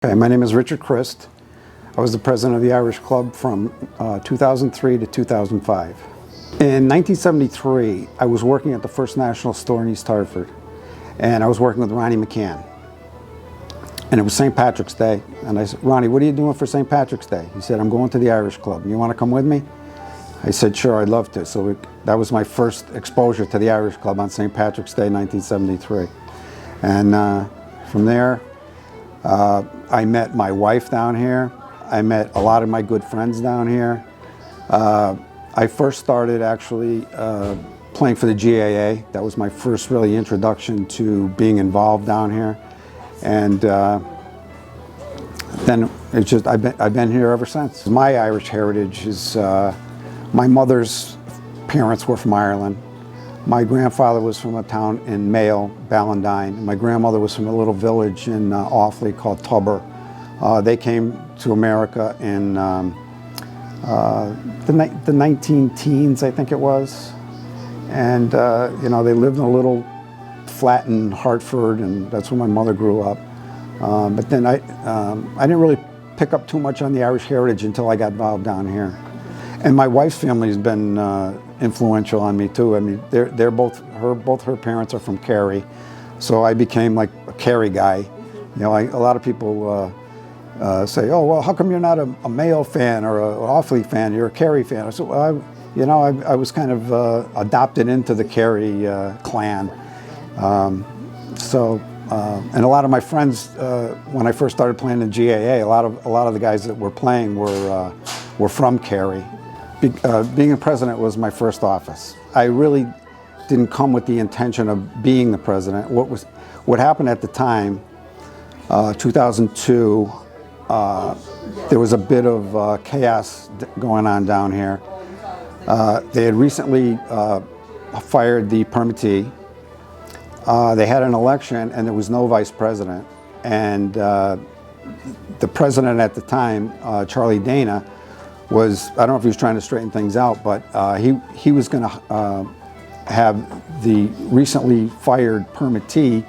Okay, my name is Richard Christ. I was the president of the Irish Club from 2003 to 2005. In 1973, I was working at the First National store in East Hartford, and I was working with Ronnie McCann. And it was St. Patrick's Day, and I said, Ronnie, what are you doing for St. Patrick's Day? He said, I'm going to the Irish Club. You want to come with me? I said, sure, I'd love to. So that was my first exposure to the Irish Club on St. Patrick's Day, 1973. And from there, I met my wife down here. I met a lot of my good friends down here. I first started actually playing for the GAA. That was my first really introduction to being involved down here. And then it's just, I've been here ever since. My Irish heritage is, my mother's parents were from Ireland. My grandfather was from a town in Mayo, Ballandine. My grandmother was from a little village in Offaly called Tubber. They came to America in the 19-teens, I think it was. And you know, they lived in a little flat in Hartford, and that's where my mother grew up. But then I didn't really pick up too much on the Irish heritage until I got involved down here. And my wife's family has been influential on me too. I mean, they're both her parents are from Kerry, so I became like a Kerry guy. You know, a lot of people say, "Oh, well, how come you're not a Mayo fan or an Offaly fan? You're a Kerry fan." I said, "Well, I was kind of adopted into the Kerry clan." And a lot of my friends, when I first started playing in GAA, a lot of the guys that were playing were from Kerry. Being a president was my first office. I really didn't come with the intention of being the president. What happened at the time, 2002, there was a bit of chaos going on down here. They had recently fired the permittee. They had an election and there was no vice president. And the president at the time, Charlie Dana, I don't know if he was trying to straighten things out, but he was going to have the recently fired permittee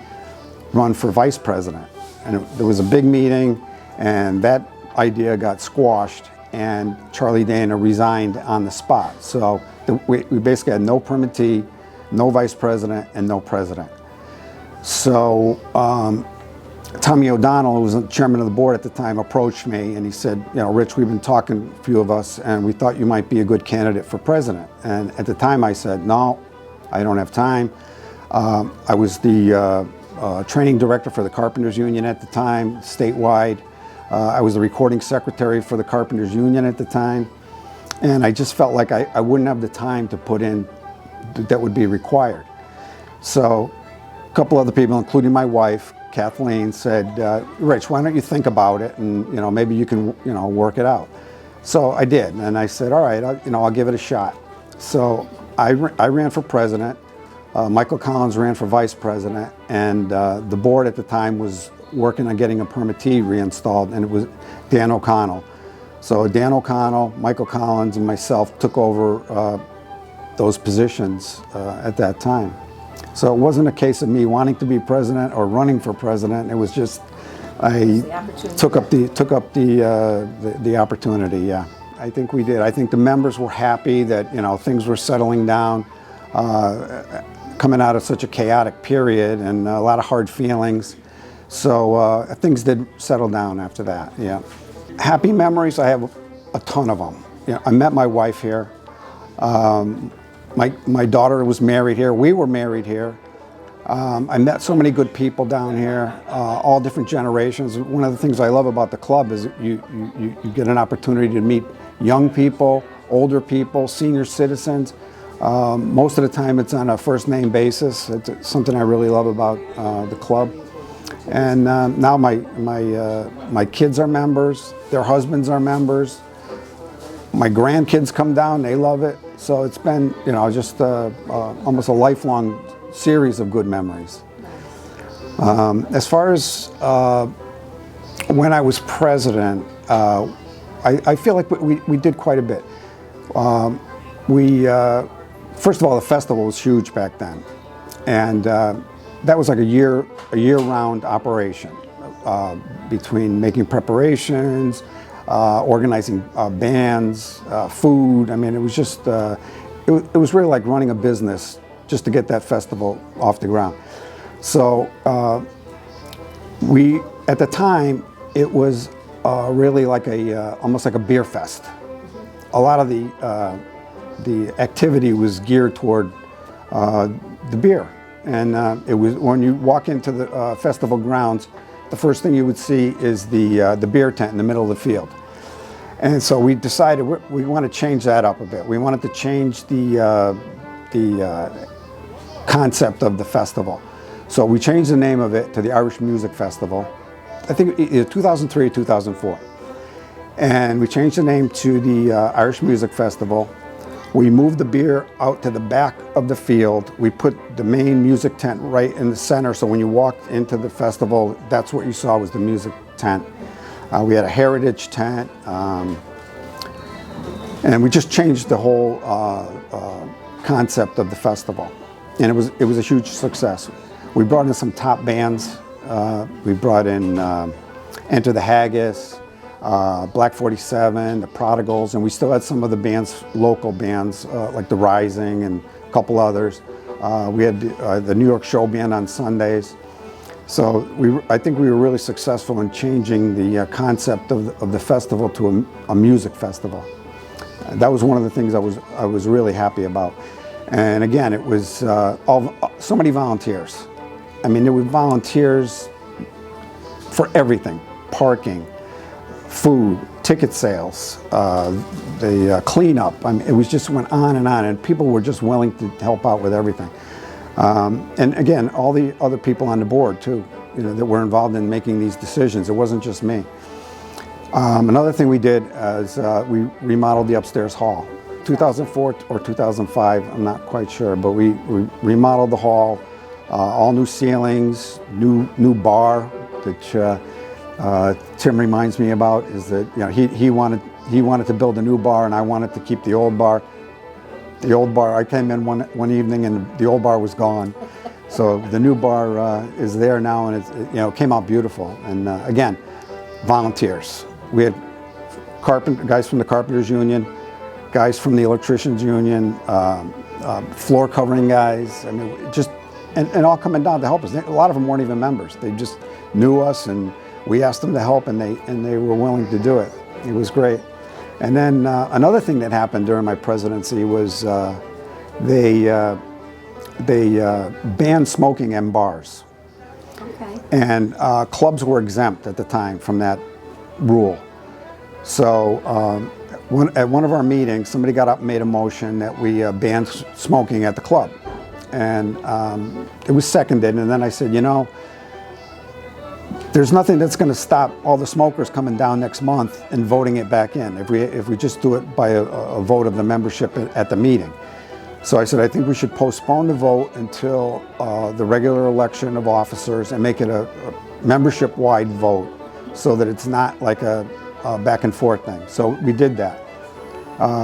run for vice president. And there was a big meeting, and that idea got squashed, and Charlie Dana resigned on the spot. So we basically had no permittee, no vice president, and no president. So Tommy O'Donnell, who was the chairman of the board at the time, approached me and he said, you know, Rich, we've been talking, a few of us, and we thought you might be a good candidate for president. And at the time I said, no, I don't have time. I was the training director for the Carpenters Union at the time, statewide. I was the recording secretary for the Carpenters Union at the time. And I just felt like I wouldn't have the time to put in that would be required. So a couple other people, including my wife, Kathleen, said, Rich, why don't you think about it, and you know, maybe you can, you know, work it out. So I did, and I said, all right, I'll give it a shot. So I ran for president. Michael Collins ran for vice president, and the board at the time was working on getting a permittee reinstalled, and it was Dan O'Connell. So Dan O'Connell, Michael Collins, and myself took over those positions at that time. So it wasn't a case of me wanting to be president or running for president. It was just I took up the opportunity. Yeah, I think we did. I think the members were happy that, you know, things were settling down, coming out of such a chaotic period and a lot of hard feelings. So things did settle down after that. Yeah, happy memories. I have a ton of them. You know, I met my wife here. My daughter was married here. We were married here. I met so many good people down here, all different generations. One of the things I love about the club is you get an opportunity to meet young people, older people, senior citizens. Most of the time it's on a first name basis. It's something I really love about the club. And now my kids are members, their husbands are members. My grandkids come down, they love it. So it's been, you know, just almost a lifelong series of good memories. As far as when I was president, I feel like we did quite a bit. First of all, the festival was huge back then. And that was like a year-round operation. between making preparations, organizing bands, food. I mean, it was just, it was really like running a business just to get that festival off the ground. So at the time, it was really like almost like a beer fest. A lot of the activity was geared toward the beer. And it was, when you walk into the festival grounds, the first thing you would see is the beer tent in the middle of the field. And so we decided we want to change that up a bit. We wanted to change the concept of the festival. So we changed the name of it to the Irish Music Festival. I think either 2003 or 2004. And we changed the name to the Irish Music Festival. We moved the beer out to the back of the field. We put the main music tent right in the center, so when you walked into the festival, that's what you saw was the music tent. We had a heritage tent, and we just changed the whole concept of the festival. And it was a huge success. We brought in some top bands. We brought in Enter the Haggis, Black 47, the Prodigals, and we still had some of the bands, local bands, like the Rising and a couple others. We had the New York Show Band on Sundays. So I think we were really successful in changing the concept of the festival to a music festival. That was one of the things I was really happy about. And again, it was so many volunteers. I mean, there were volunteers for everything: parking, food, ticket sales, the cleanup. I mean, it was just went on, and people were just willing to help out with everything. And again, all the other people on the board too, that were involved in making these decisions. It wasn't just me. Another thing we did is we remodeled the upstairs hall. 2004 or 2005, I'm not quite sure, but we remodeled the hall, all new ceilings, new bar, which Tim reminds me about, is that he wanted to build a new bar, and I wanted to keep the old bar. The old bar, I came in one evening and the old bar was gone, so the new bar is there now, and it came out beautiful. And again, volunteers. We had guys from the Carpenters Union, guys from the Electricians Union, floor covering guys. I mean, and all coming down to help us. A lot of them weren't even members. They just knew us, and we asked them to help, and they were willing to do it. It was great. And then another thing that happened during my presidency was they banned smoking in bars. Okay. And clubs were exempt at the time from that rule. So at one of our meetings, somebody got up and made a motion that we ban smoking at the club. And it was seconded, and then I said, there's nothing that's going to stop all the smokers coming down next month and voting it back in if we just do it by a vote of the membership at the meeting. So I said, I think we should postpone the vote until the regular election of officers and make it a membership-wide vote so that it's not like a back and forth thing. So we did that.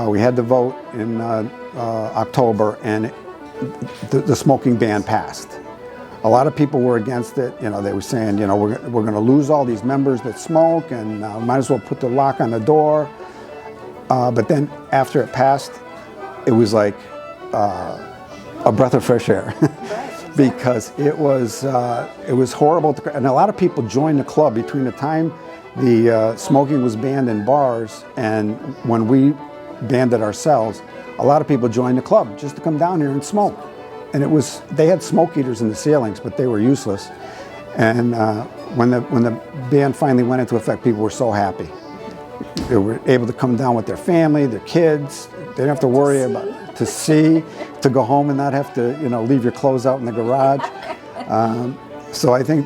We had the vote in October, and the smoking ban passed. A lot of people were against it. They were saying, we're going to lose all these members that smoke, and might as well put the lock on the door. But then after it passed, it was like a breath of fresh air, because it was horrible. And a lot of people joined the club between the time the smoking was banned in bars and when we banned it ourselves. A lot of people joined the club just to come down here and smoke. And they had smoke eaters in the ceilings, but they were useless. And when the ban finally went into effect, people were so happy. They were able to come down with their family, their kids. They didn't have to worry about to go home and not have to leave your clothes out in the garage. So I think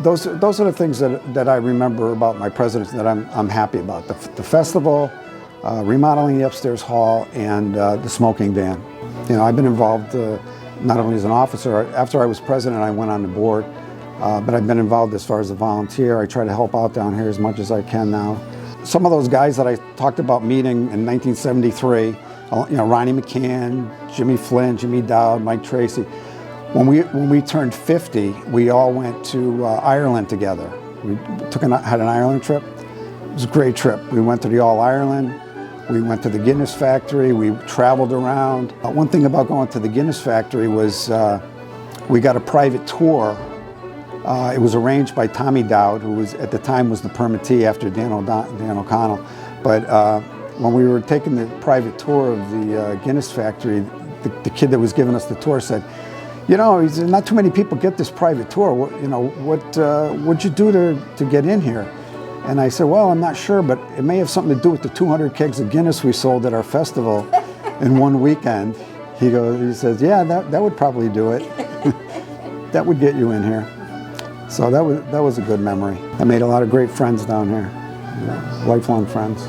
those are the things that I remember about my presidency that I'm happy about. The festival, remodeling the upstairs hall, and the smoking ban. I've been involved not only as an officer. After I was president, I went on the board, but I've been involved as far as a volunteer. I try to help out down here as much as I can now. Some of those guys that I talked about meeting in 1973, Ronnie McCann, Jimmy Flynn, Jimmy Dowd, Mike Tracy. When we turned 50, we all went to Ireland together, We had an Ireland trip. It was a great trip. We went to the All Ireland. We went to the Guinness factory. We traveled around. One thing about going to the Guinness factory was we got a private tour. It was arranged by Tommy Dowd, who was at the time was the permittee after Dan O'Connell. But when we were taking the private tour of the Guinness factory, the kid that was giving us the tour said, "You know, not too many people get this private tour. What'd you do to get in here?" And I said, "Well, I'm not sure, but it may have something to do with the 200 kegs of Guinness we sold at our festival in one weekend." He says, "Yeah, that would probably do it. That would get you in here." So that was a good memory. I made a lot of great friends down here, lifelong friends.